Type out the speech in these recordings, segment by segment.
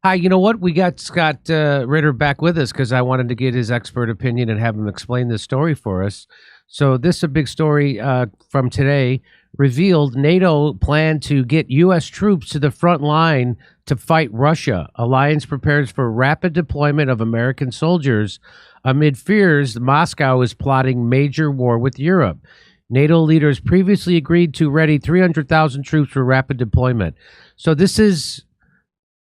Hi, you know what? We got Scott Ritter back with us because I wanted to get his expert opinion and have him explain this story for us. So, this is a big story from today. Revealed NATO plan to get U.S. troops to the front line to fight Russia. Alliance prepares for rapid deployment of American soldiers amid fears Moscow is plotting major war with Europe. NATO leaders previously agreed to ready 300,000 troops for rapid deployment. So, this is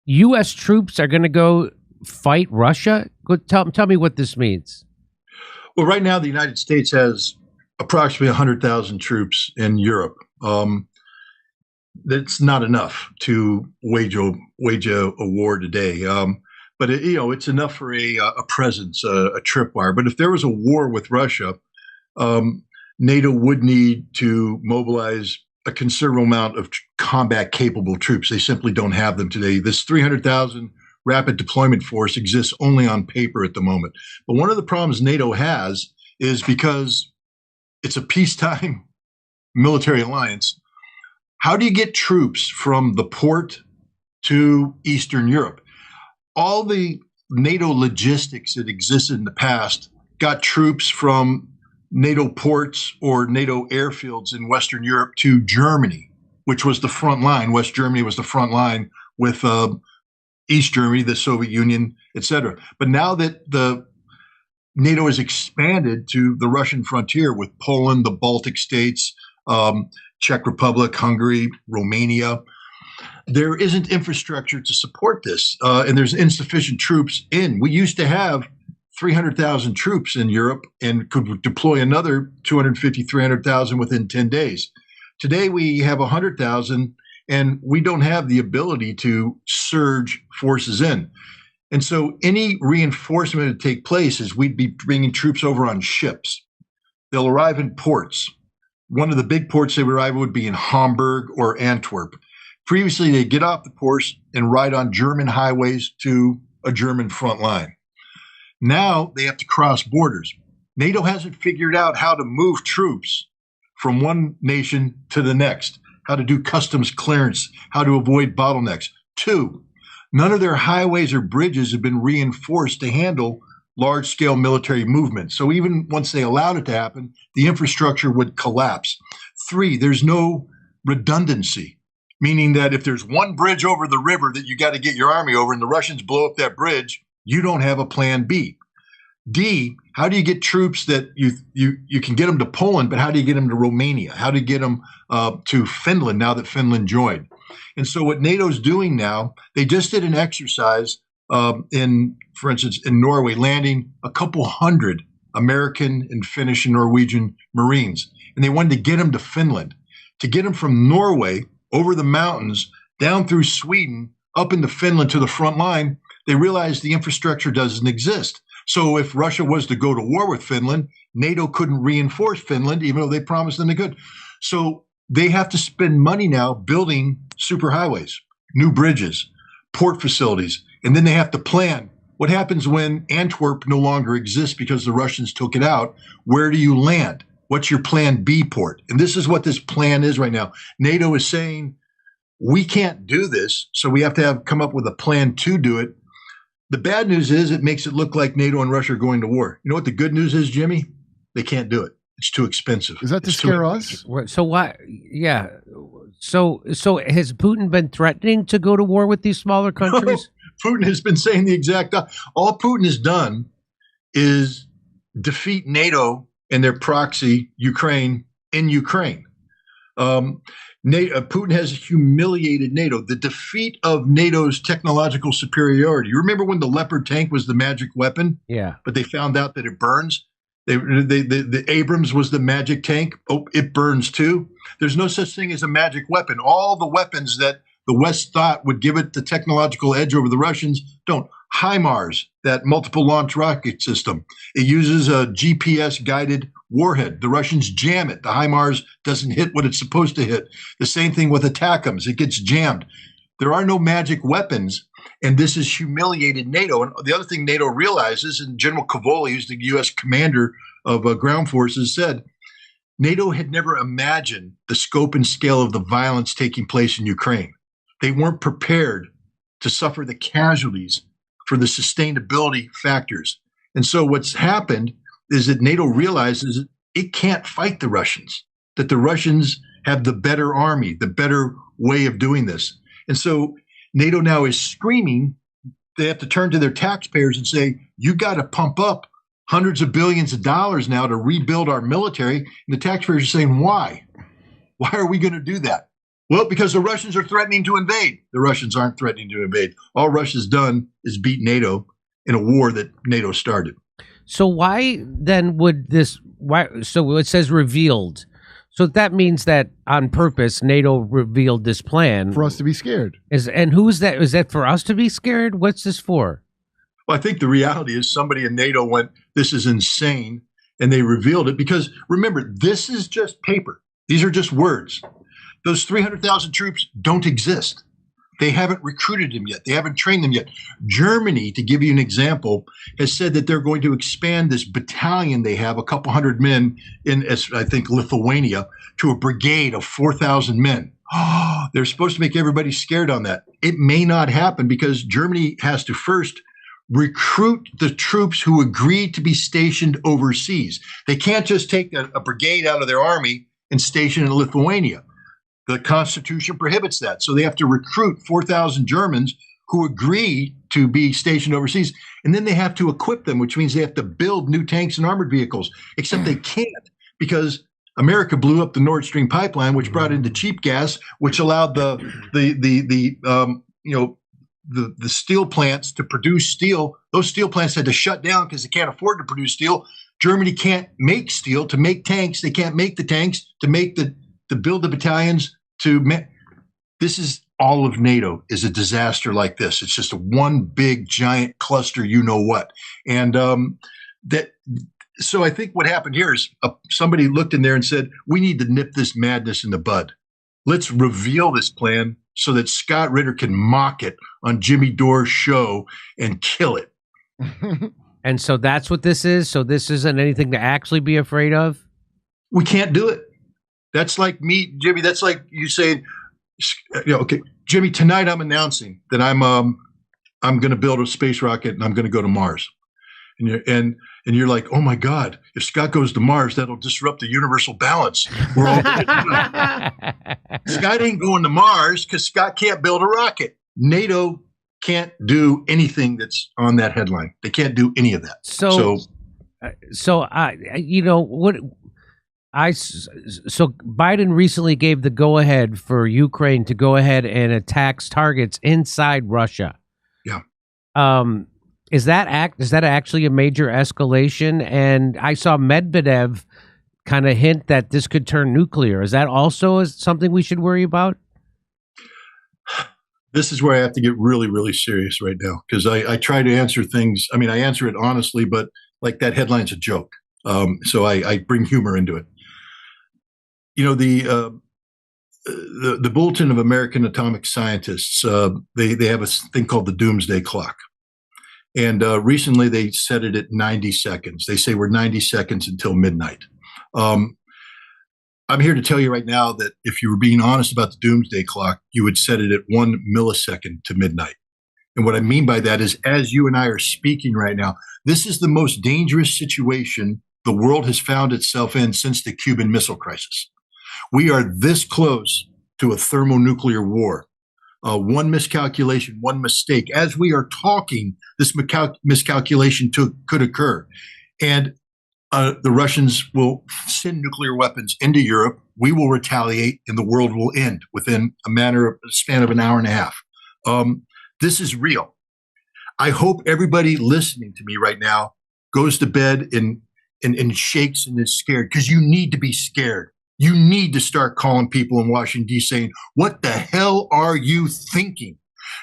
U.S. troops are going to go fight Russia? Tell me what this means. Well, right now, the United States has approximately 100,000 troops in Europe. That's not enough to wage a war today. But it's enough for a presence, a tripwire. But if there was a war with Russia, NATO would need to mobilize a considerable amount of combat capable troops. They simply don't have them today. This 300,000 rapid deployment force exists only on paper at the moment. But one of the problems NATO has is because it's a peacetime military alliance. How do you get troops from the port to Eastern Europe? All the NATO logistics that existed in the past got troops from NATO ports or NATO airfields in Western Europe to Germany, which was the front line. West Germany was the front line with East Germany, the Soviet Union, etc. But now that the NATO has expanded to the Russian frontier with Poland, the Baltic states, Czech Republic, Hungary, Romania, there isn't infrastructure to support this, and there's insufficient troops in. We used to have 300,000 troops in Europe and could deploy another 250, 300,000 within 10 days. Today we have 100,000 and we don't have the ability to surge forces in. And so any reinforcement to take place is we'd be bringing troops over on ships. They'll arrive in ports. One of the big ports they would arrive would be in Hamburg or Antwerp. Previously, they'd get off the ports and ride on German highways to a German front line. Now they have to cross borders. NATO hasn't figured out how to move troops from one nation to the next, how to do customs clearance, how to avoid bottlenecks. Two, none of their highways or bridges have been reinforced to handle large-scale military movement. So even once they allowed it to happen, the infrastructure would collapse. Three, there's no redundancy, meaning that if there's one bridge over the river that you got to get your army over and the Russians blow up that bridge, you don't have a plan B. D, how do you get troops that you can get them to Poland, but how do you get them to Romania? How do you get them to Finland now that Finland joined? And so what NATO's doing now, they just did an exercise for instance, in Norway, landing a couple hundred American and Finnish and Norwegian Marines. And they wanted to get them to Finland, to get them from Norway over the mountains, down through Sweden, up into Finland to the front line. They realized the infrastructure doesn't exist. So if Russia was to go to war with Finland, NATO couldn't reinforce Finland, even though they promised them they could. So they have to spend money now building superhighways, new bridges, port facilities, and then they have to plan what happens when Antwerp no longer exists because the Russians took it out. Where do you land? What's your plan B port? And this is what this plan is right now. NATO is saying, we can't do this, so we have to come up with a plan to do it. The bad news is it makes it look like NATO and Russia are going to war. You know what the good news is, Jimmy? They can't do it. It's too expensive. Is that to scare us? So why? Yeah. So has Putin been threatening to go to war with these smaller countries? No, Putin has been saying the exact. All Putin has done is defeat NATO and their proxy Ukraine in Ukraine. Putin has humiliated NATO. The defeat of NATO's technological superiority. You remember when the Leopard tank was the magic weapon? Yeah. But they found out that it burns. The Abrams was the magic tank. Oh, it burns too. There's no such thing as a magic weapon. All the weapons that the West thought would give it the technological edge over the Russians don't. HIMARS, that multiple launch rocket system, it uses a GPS guided warhead. The Russians jam it. The HIMARS doesn't hit what it's supposed to hit. The same thing with ATACMS. It gets jammed. There are no magic weapons, and this has humiliated NATO. And the other thing NATO realizes, and General Cavoli, who's the U.S. commander of ground forces, said, NATO had never imagined the scope and scale of the violence taking place in Ukraine. They weren't prepared to suffer the casualties for the sustainability factors. And so what's happened is that NATO realizes it can't fight the Russians, that the Russians have the better army, the better way of doing this. And so NATO now is screaming. They have to turn to their taxpayers and say, you got to pump up hundreds of billions of dollars now to rebuild our military. And the taxpayers are saying, why? Why are we going to do that? Well, because the Russians are threatening to invade. The Russians aren't threatening to invade. All Russia's done is beat NATO in a war that NATO started. So why then would this? Why? So it says revealed. So that means that on purpose, NATO revealed this plan for us to be scared. And who's that? Is that for us to be scared? What's this for? Well, I think the reality is somebody in NATO went, this is insane, and they revealed it because remember, this is just paper. These are just words. Those 300,000 troops don't exist. They haven't recruited them yet. They haven't trained them yet. Germany, to give you an example, has said that they're going to expand this battalion they have, a couple hundred men in, I think, Lithuania, to a brigade of 4,000 men. Oh, they're supposed to make everybody scared on that. It may not happen because Germany has to first recruit the troops who agreed to be stationed overseas. They can't just take a brigade out of their army and station in Lithuania. The Constitution prohibits that. So they have to recruit 4,000 Germans who agree to be stationed overseas. And then they have to equip them, which means they have to build new tanks and armored vehicles, except they can't because America blew up the Nord Stream pipeline, which brought in the cheap gas, which allowed the steel plants to produce steel. Those steel plants had to shut down because they can't afford to produce steel. Germany can't make steel to make tanks. They can't make the tanks to make to build the battalions. This is all of NATO is a disaster like this. It's just a one big giant cluster, you know what. And so I think what happened here is somebody looked in there and said, we need to nip this madness in the bud. Let's reveal this plan so that Scott Ritter can mock it on Jimmy Dore's show and kill it. And so that's what this is? So this isn't anything to actually be afraid of? We can't do it. That's like me, Jimmy. That's like you saying, okay, Jimmy, tonight I'm announcing that I'm going to build a space rocket and I'm going to go to Mars. And you're like, oh my God, if Scott goes to Mars, that'll disrupt the universal balance. We're all Scott ain't going to Mars because Scott can't build a rocket. NATO can't do anything that's on that headline. They can't do any of that. So Biden recently gave the go-ahead for Ukraine to go ahead and attack targets inside Russia. Yeah. Is that actually a major escalation? And I saw Medvedev kind of hint that this could turn nuclear. Is that also something we should worry about? This is where I have to get really, really serious right now because I try to answer things. I mean, I answer it honestly, but like that headline's a joke. So I bring humor into it. You know, the Bulletin of American Atomic Scientists, they have a thing called the Doomsday Clock. And recently they set it at 90 seconds. They say we're 90 seconds until midnight. I'm here to tell you right now that if you were being honest about the Doomsday Clock, you would set it at 1 millisecond to midnight. And what I mean by that is, as you and I are speaking right now, this is the most dangerous situation the world has found itself in since the Cuban Missile Crisis. We are this close to a thermonuclear war. One miscalculation, one mistake. As we are talking, this miscalculation could occur. And the Russians will send nuclear weapons into Europe. We will retaliate, and the world will end within a span of an hour and a half. This is real. I hope everybody listening to me right now goes to bed and shakes and is scared, because you need to be scared. You need to start calling people in Washington, D.C. saying, what the hell are you thinking?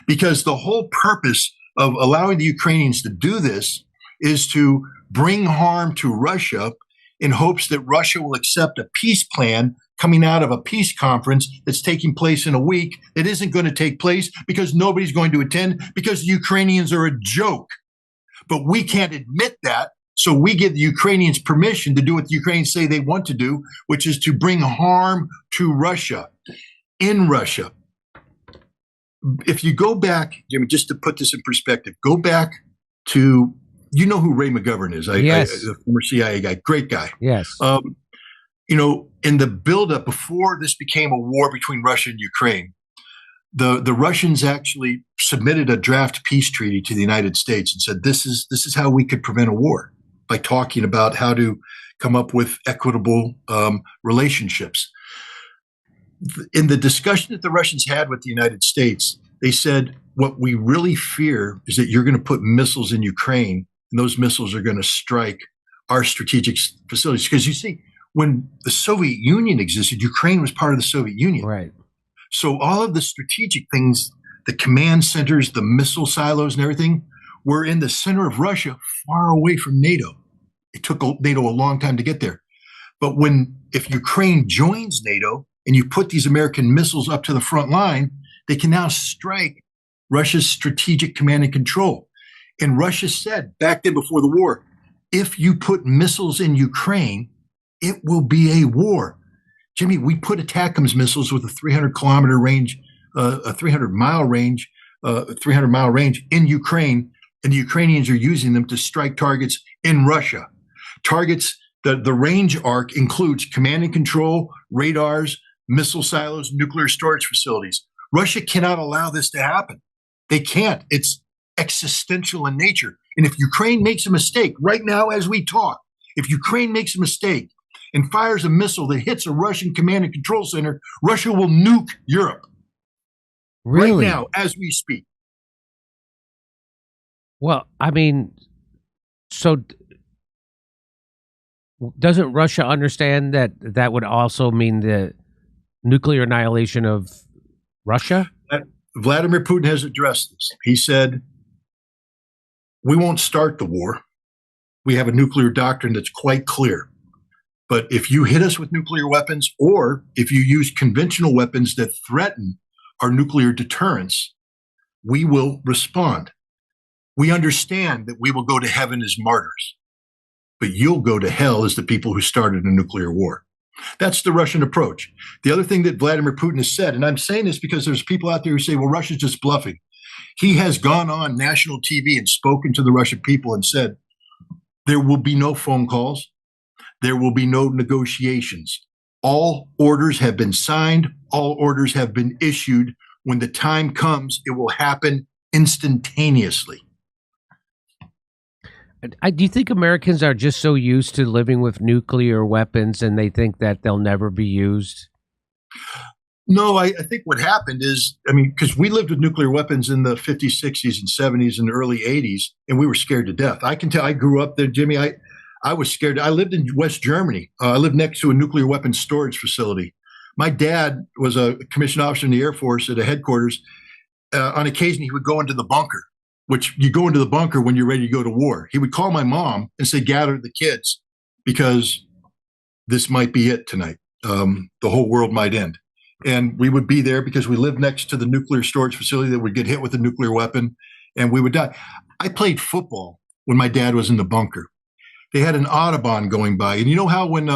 Because the whole purpose of allowing the Ukrainians to do this is to bring harm to Russia in hopes that Russia will accept a peace plan coming out of a peace conference that's taking place in a week that isn't going to take place because nobody's going to attend because the Ukrainians are a joke. But we can't admit that. So we give the Ukrainians permission to do what the Ukrainians say they want to do, which is to bring harm to Russia, in Russia. if you go back, Jimmy, just to put this in perspective, go back to, you know who Ray McGovern is, Yes. the former CIA guy, great guy. Yes. In the buildup before this became a war between Russia and Ukraine, the Russians actually submitted a draft peace treaty to the United States and said this is how we could prevent a war, by talking about how to come up with equitable relationships. In the discussion that the Russians had with the United States, they said, what we really fear is that you're going to put missiles in Ukraine, and those missiles are going to strike our strategic facilities. Because you see, when the Soviet Union existed, Ukraine was part of the Soviet Union. Right. So all of the strategic things, the command centers, the missile silos and everything, were in the center of Russia, far away from NATO. It took NATO a long time to get there. But if Ukraine joins NATO and you put these American missiles up to the front line, they can now strike Russia's strategic command and control. And Russia said back then, before the war, if you put missiles in Ukraine, it will be a war. Jimmy, we put ATACMS missiles with a 300-kilometer range, a 300-mile range, 300-mile range in Ukraine, and the Ukrainians are using them to strike targets in Russia. Targets, the range arc includes command and control, radars, missile silos, nuclear storage facilities. Russia cannot allow this to happen. They can't. It's existential in nature. And if Ukraine makes a mistake right now as we talk, if Ukraine makes a mistake and fires a missile that hits a Russian command and control center, Russia will nuke Europe. Really? Right now, as we speak. Well, I mean, so doesn't Russia understand that that would also mean the nuclear annihilation of Russia? Vladimir Putin has addressed this. He said, we won't start the war. We have a nuclear doctrine that's quite clear. But if you hit us with nuclear weapons, or if you use conventional weapons that threaten our nuclear deterrence, we will respond. We understand that we will go to heaven as martyrs, but you'll go to hell as the people who started a nuclear war. That's the Russian approach. The other thing that Vladimir Putin has said, and I'm saying this because there's people out there who say, well, Russia's just bluffing. He has gone on national TV and spoken to the Russian people and said, there will be no phone calls. There will be no negotiations. All orders have been signed. All orders have been issued. When the time comes, it will happen instantaneously. Do you think Americans are just so used to living with nuclear weapons and they think that they'll never be used? No, I think what happened is, because we lived with nuclear weapons in the 50s, 60s, and 70s and early 80s, and we were scared to death. I can tell, I grew up there, Jimmy. I was scared. I lived in West Germany. I lived next to a nuclear weapons storage facility. My dad was a commissioned officer in the Air Force at a headquarters. On occasion, he would go into the bunker, which you go into the bunker when you're ready to go to war. He would call my mom and say, gather the kids, because this might be it tonight. The whole world might end. And we would be there because we lived next to the nuclear storage facility that would get hit with a nuclear weapon, and we would die. I played football when my dad was in the bunker. They had an Autobahn going by. And you know how when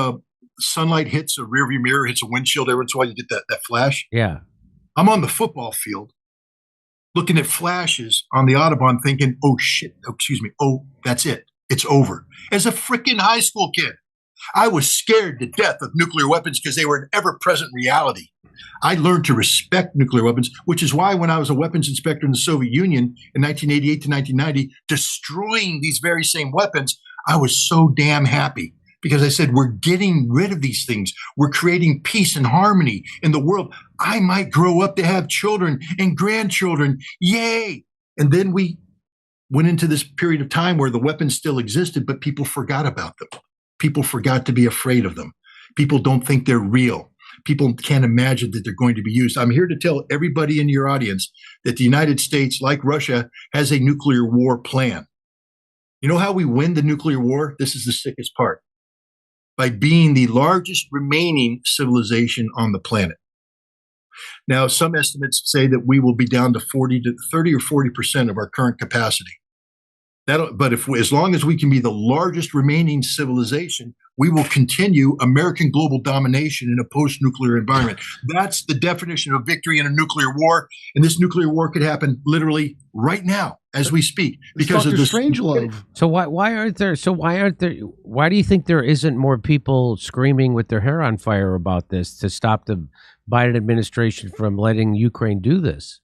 sunlight hits a rearview mirror, hits a windshield, every once in a while you get that flash? Yeah. I'm on the football field looking at flashes on the Autobahn thinking, oh, shit, oh, that's it. It's over. As a freaking high school kid, I was scared to death of nuclear weapons because they were an ever-present reality. I learned to respect nuclear weapons, which is why when I was a weapons inspector in the Soviet Union in 1988 to 1990, destroying these very same weapons, I was so damn happy because I said, we're getting rid of these things. We're creating peace and harmony in the world. I might grow up to have children and grandchildren. Yay. And then we went into this period of time where the weapons still existed, but people forgot about them. People forgot to be afraid of them. People don't think they're real. People can't imagine that they're going to be used. I'm here to tell everybody in your audience that the United States, like Russia, has a nuclear war plan. You know how we win the nuclear war? This is the sickest part. By being the largest remaining civilization on the planet. Now, some estimates say that we will be down to 30 or 40% of our current capacity. But as long as we can be the largest remaining civilization, we will continue American global domination in a post-nuclear environment. That's the definition of victory in a nuclear war. And this nuclear war could happen literally right now as we speak because Dr. of this. Strangelove. So why do you think there isn't more people screaming with their hair on fire about this to stop the Biden administration from letting Ukraine do this?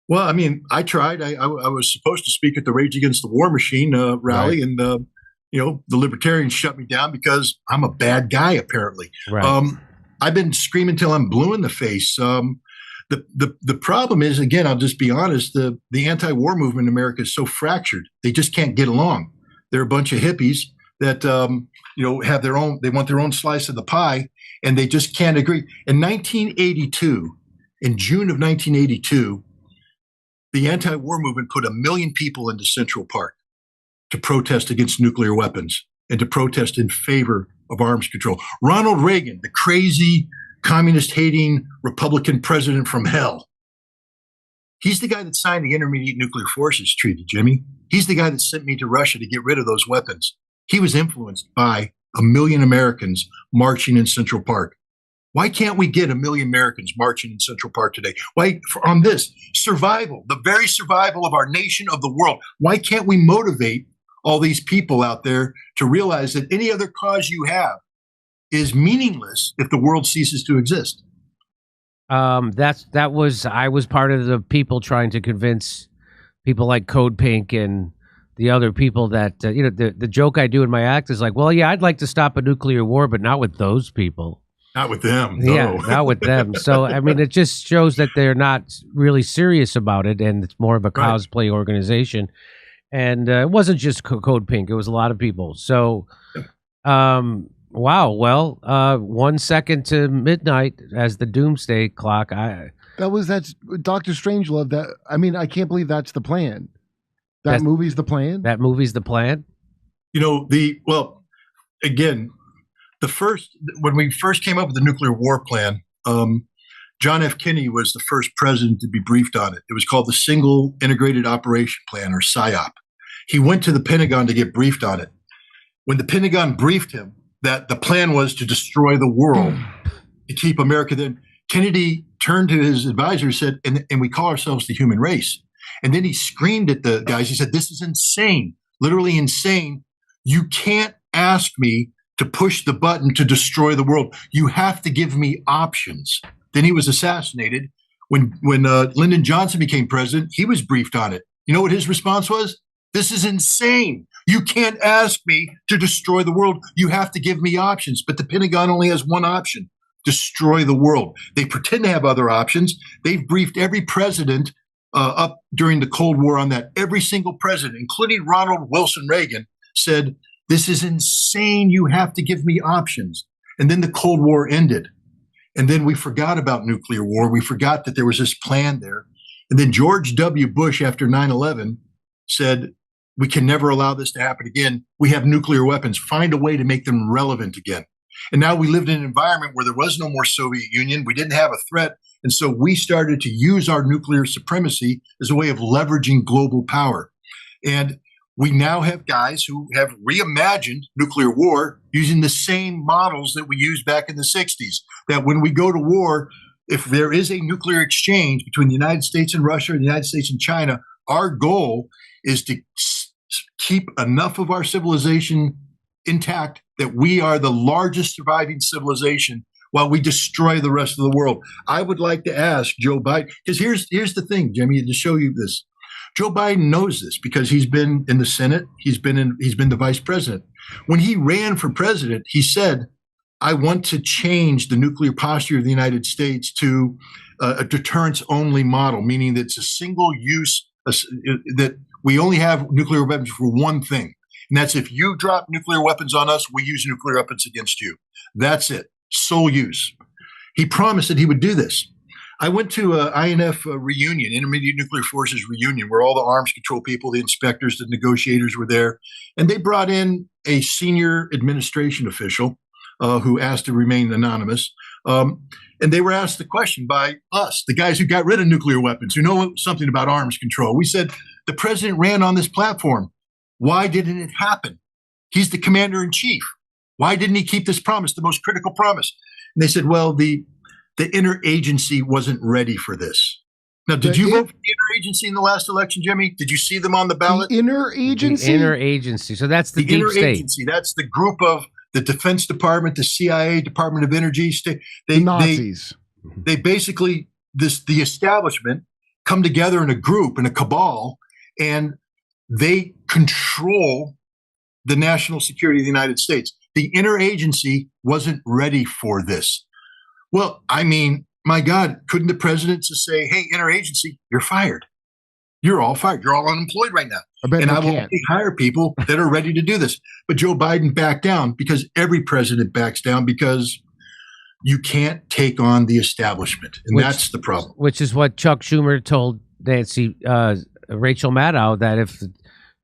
Well, I mean, I tried. I was supposed to speak at the Rage Against the War Machine rally, right. And the libertarians shut me down because I'm a bad guy. Apparently, right. I've been screaming till I'm blue in the face. The problem is, again, I'll just be honest. The anti-war movement in America is so fractured; they just can't get along. They're a bunch of hippies that have their own. They want their own slice of the pie, and they just can't agree. In 1982, in June of 1982. The anti-war movement put 1 million people into Central Park to protest against nuclear weapons and to protest in favor of arms control. Ronald Reagan, the crazy, communist-hating Republican president from hell, he's the guy that signed the Intermediate Nuclear Forces Treaty, Jimmy. He's the guy that sent me to Russia to get rid of those weapons. He was influenced by 1 million Americans marching in Central Park. Why can't we get 1 million Americans marching in Central Park today? Why, on this survival, the very survival of our nation, of the world, why can't we motivate all these people out there to realize that any other cause you have is meaningless if the world ceases to exist? I was part of the people trying to convince people like Code Pink and the other people that, the joke I do in my act is like, well, yeah, I'd like to stop a nuclear war, but not with those people. Not with them. No. Yeah, not with them. So, I mean, it just shows that they're not really serious about it, and it's more of a cosplay organization. And it wasn't just Code Pink. It was a lot of people. So, wow. Well, 1 second to midnight as the doomsday clock. That's Dr. Strangelove. I can't believe that's the plan. That movie's the plan? That movie's the plan? Again, when we first came up with the nuclear war plan, John F. Kennedy was the first president to be briefed on it. It was called the Single Integrated Operation Plan, or SIOP. He went to the Pentagon to get briefed on it. When the Pentagon briefed him that the plan was to destroy the world, to keep America, then Kennedy turned to his advisor and said, and we call ourselves the human race. And then he screamed at the guys. He said, this is insane, literally insane. You can't ask me to push the button to destroy the world. You have to give me options. Then he was assassinated. When Lyndon Johnson became president, he was briefed on it. You know what his response was? This is insane. You can't ask me to destroy the world. You have to give me options. But the Pentagon only has one option: destroy the world. They pretend to have other options. They've briefed every president up during the Cold War on that. Every single president, including Ronald Wilson Reagan, said, this is insane. You have to give me options. And then the Cold War ended. And then we forgot about nuclear war. We forgot that there was this plan there. And then George W. Bush, after 9/11, said, we can never allow this to happen again. We have nuclear weapons. Find a way to make them relevant again. And now we lived in an environment where there was no more Soviet Union. We didn't have a threat. And so we started to use our nuclear supremacy as a way of leveraging global power. And we now have guys who have reimagined nuclear war using the same models that we used back in the 60s, that when we go to war, if there is a nuclear exchange between the United States and Russia, and the United States and China, our goal is to keep enough of our civilization intact that we are the largest surviving civilization while we destroy the rest of the world. I would like to ask Joe Biden, because here's the thing, Jimmy, to show you this. Joe Biden knows this because he's been in the Senate. He's been the vice president. When he ran for president, he said, I want to change the nuclear posture of the United States to a deterrence-only model, meaning that it's a single use, that we only have nuclear weapons for one thing. And that's if you drop nuclear weapons on us, we use nuclear weapons against you. That's it. Sole use. He promised that he would do this. I went to a INF reunion, Intermediate Nuclear Forces reunion, where all the arms control people, the inspectors, the negotiators were there. And they brought in a senior administration official who asked to remain anonymous. And they were asked the question by us, the guys who got rid of nuclear weapons, who know something about arms control. We said, the president ran on this platform. Why didn't it happen? He's the commander in chief. Why didn't he keep this promise, the most critical promise? And they said, well, the interagency wasn't ready for this. Now, did you vote for the interagency in the last election, Jimmy? Did you see them on the ballot? The interagency? The interagency. So that's the deep state. That's the group of the Defense Department, the CIA, Department of Energy. The Nazis. They basically, the establishment come together in a group, in a cabal, and they control the national security of the United States. The interagency wasn't ready for this. Well, I mean, my God, couldn't the president just say, hey, interagency, you're fired. You're all fired. You're all unemployed right now. And I will hire people that are ready to do this. But Joe Biden backed down because every president backs down because you can't take on the establishment. And that's the problem. Which is what Chuck Schumer told Rachel Maddow, that if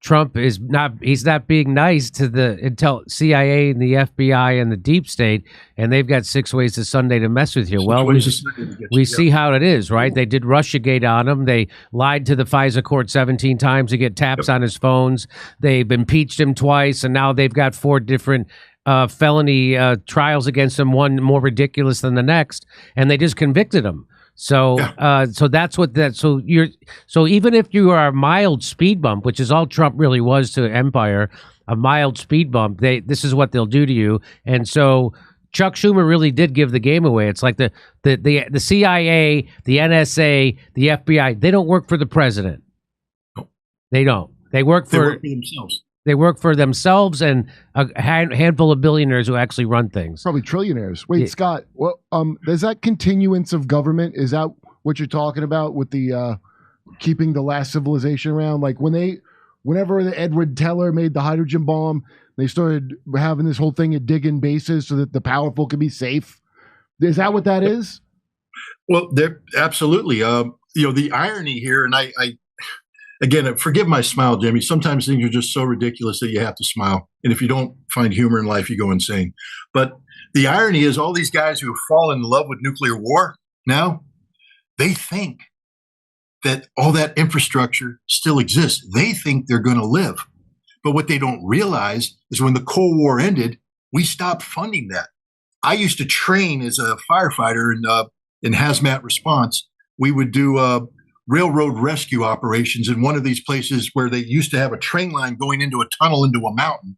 Trump he's not being nice to the CIA and the FBI and the deep state, and they've got 6 ways to Sunday to mess with you. Well, we see how it is, right? They did Russiagate on him. They lied to the FISA court 17 times to get taps on his phones. They've impeached him twice, and now they've got 4 different felony trials against him, one more ridiculous than the next, and they just convicted him. So, so that's what that. So even if you are a mild speed bump, which is all Trump really was to empire, a mild speed bump, this is what they'll do to you. And so Chuck Schumer really did give the game away. It's like the CIA, the NSA, the FBI. They don't work for the president. They don't. They work for themselves. They work for themselves and a handful of billionaires who actually run things. Probably trillionaires. Wait, Scott, well, is that continuance of government? Is that what you're talking about with the keeping the last civilization around? Like whenever the Edward Teller made the hydrogen bomb, they started having this whole thing of digging bases so that the powerful could be safe. Is that what that is? Well, they're absolutely. The irony here, and I again, forgive my smile, Jimmy. Sometimes things are just so ridiculous that you have to smile. And if you don't find humor in life, you go insane. But the irony is all these guys who have fallen in love with nuclear war now, they think that all that infrastructure still exists. They think they're going to live. But what they don't realize is when the Cold War ended, we stopped funding that. I used to train as a firefighter in hazmat response. We would do railroad rescue operations in one of these places where they used to have a train line going into a tunnel into a mountain,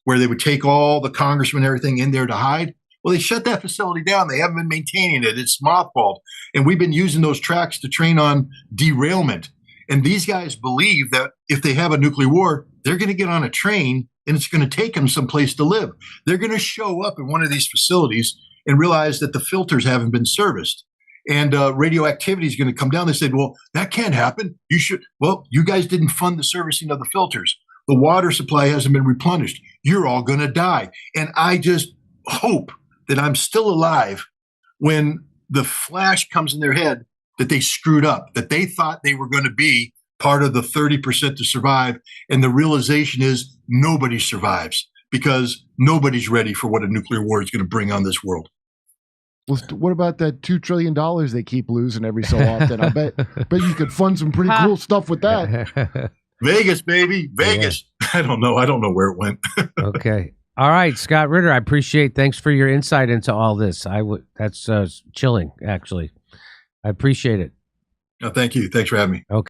where they would take all the congressmen and everything in there to hide. Well, they shut that facility down. They haven't been maintaining it. It's mothballed. And we've been using those tracks to train on derailment. And these guys believe that if they have a nuclear war, they're going to get on a train and it's going to take them someplace to live. They're going to show up in one of these facilities and realize that the filters haven't been serviced. And radioactivity is going to come down. They said, well, that can't happen. You guys didn't fund the servicing of the filters. The water supply hasn't been replenished. You're all going to die. And I just hope that I'm still alive when the flash comes in their head that they screwed up, that they thought they were going to be part of the 30% to survive. And the realization is nobody survives because nobody's ready for what a nuclear war is going to bring on this world. Well, what about that $2 trillion they keep losing every so often? I bet you could fund some pretty cool stuff with that. Vegas, baby, Vegas. Yeah. I don't know where it went. Okay. All right, Scott Ritter, I appreciate. Thanks for your insight into all this. That's chilling, actually. I appreciate it. Thank you. Thanks for having me. Okay.